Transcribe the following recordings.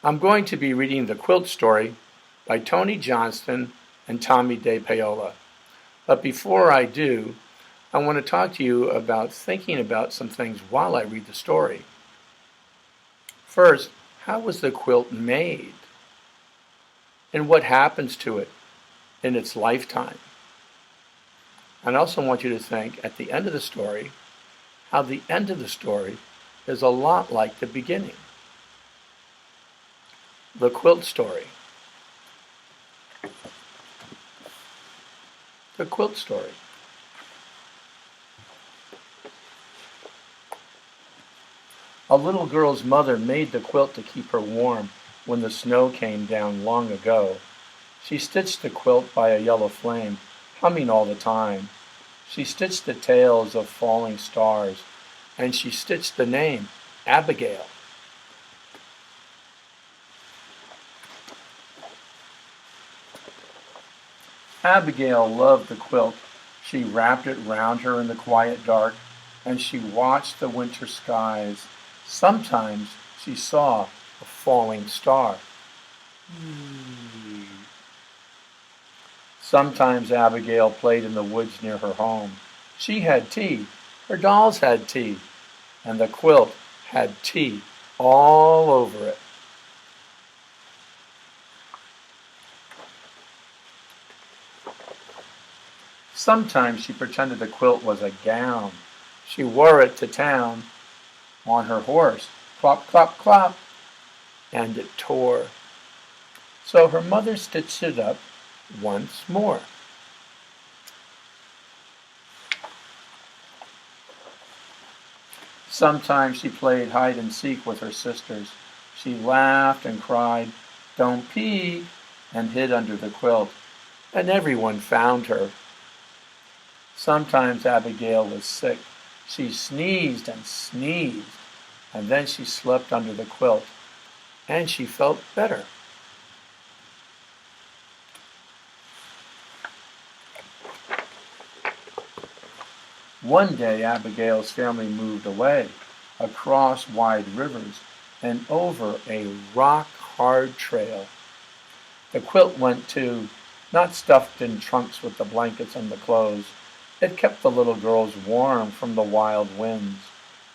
I'm going to be reading the Quilt Story by Tony Johnston and Tomie dePaola. But before I do, I want to talk to you about thinking about some things while I read the story. First, how was the quilt made? And what happens to it in its lifetime? I also want you to think at the end of the story, how the end of the story is a lot like the beginning. The Quilt Story. The Quilt Story. A little girl's mother made the quilt to keep her warm when the snow came down long ago. She stitched the quilt by a yellow flame, humming all the time. She stitched the tails of falling stars, and she stitched the name, Abigail. Abigail loved the quilt. She wrapped it round her in the quiet dark, and she watched the winter skies. Sometimes she saw a falling star. Sometimes Abigail played in the woods near her home. She had tea, her dolls had tea, and the quilt had tea all over it. Sometimes she pretended the quilt was a gown. She wore it to town on her horse, clop, clop, clop, and it tore. So her mother stitched it up once more. Sometimes she played hide and seek with her sisters. She laughed and cried, "Don't peek," and hid under the quilt, and everyone found her. Sometimes Abigail was sick. She sneezed, and then she slept under the quilt, and she felt better. One day Abigail's family moved away, across wide rivers, and over a rock-hard trail. The quilt went too, not stuffed in trunks with the blankets and the clothes. It kept the little girls warm from the wild winds,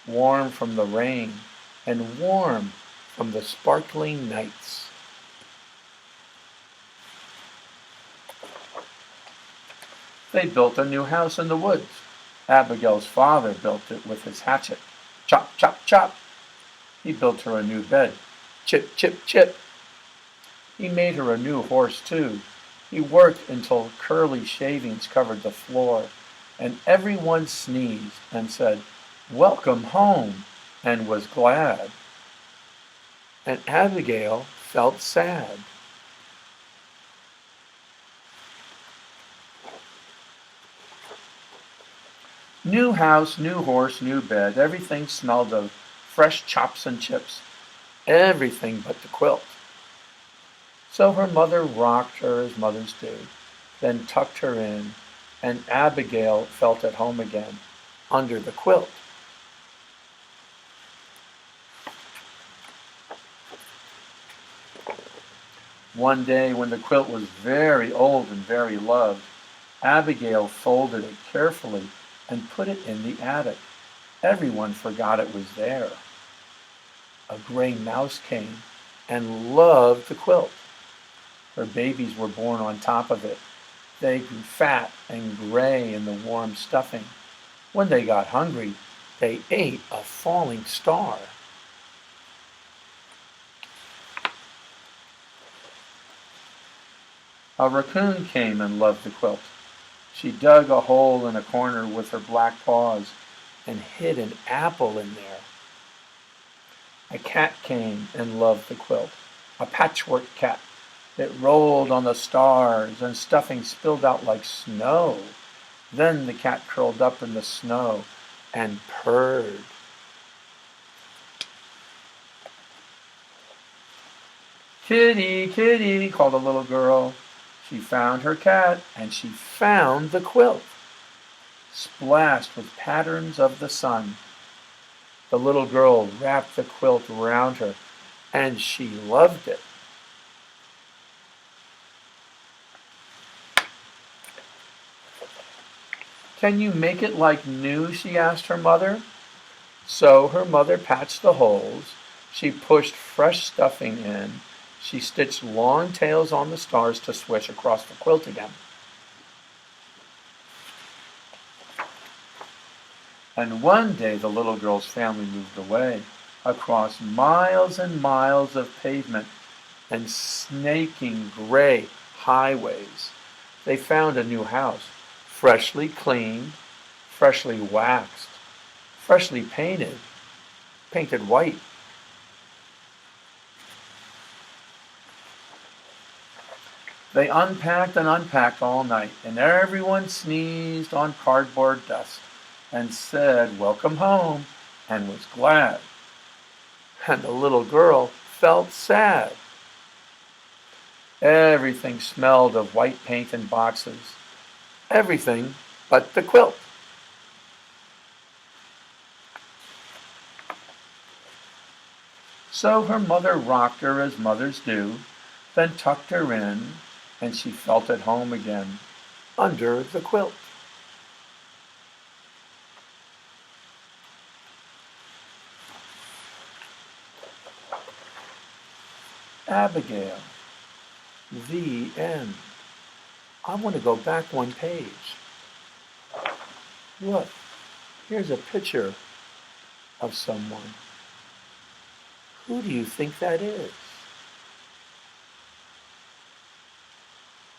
warm from the rain, and warm from the sparkling nights. They built a new house in the woods. Abigail's father built it with his hatchet. Chop, chop, chop. He built her a new bed. Chip, chip, chip. He made her a new horse, too. He worked until curly shavings covered the floor, and everyone sneezed and said, "Welcome home," and was glad. And Abigail felt sad. New house, new horse, new bed. Everything smelled of fresh chops and chips. Everything but the quilt. So her mother rocked her as mothers do, then tucked her in, and Abigail felt at home again, under the quilt. One day, when the quilt was very old and very loved, Abigail folded it carefully and put it in the attic. Everyone forgot it was there. A gray mouse came and loved the quilt. Her babies were born on top of it. They grew fat and gray in the warm stuffing. When they got hungry, they ate a falling star. A raccoon came and loved the quilt. She dug a hole in a corner with her black paws and hid an apple in there. A cat came and loved the quilt, a patchwork cat. It rolled on the stars, and stuffing spilled out like snow. Then the cat curled up in the snow and purred. "Kitty, kitty," called a little girl. She found her cat, and she found the quilt, splashed with patterns of the sun. The little girl wrapped the quilt around her and she loved it. "Can you make it like new?" she asked her mother. So her mother patched the holes. She pushed fresh stuffing in. She stitched long tails on the stars to swish across the quilt again. And one day the little girl's family moved away, across miles and miles of pavement and snaking gray highways. They found a new house, freshly cleaned, freshly waxed, freshly painted white. They unpacked and unpacked all night, and everyone sneezed on cardboard dust and said, "Welcome home," and was glad. And the little girl felt sad. Everything smelled of white paint and boxes. Everything but the quilt. So her mother rocked her as mothers do, then tucked her in, and she felt at home again under the quilt. Abigail, the end. I want to go back one page. Look, here's a picture of someone. Who do you think that is?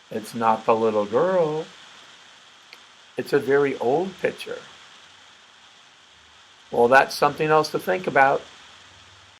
It's not the little girl. It's a very old picture. Well, that's something else to think about.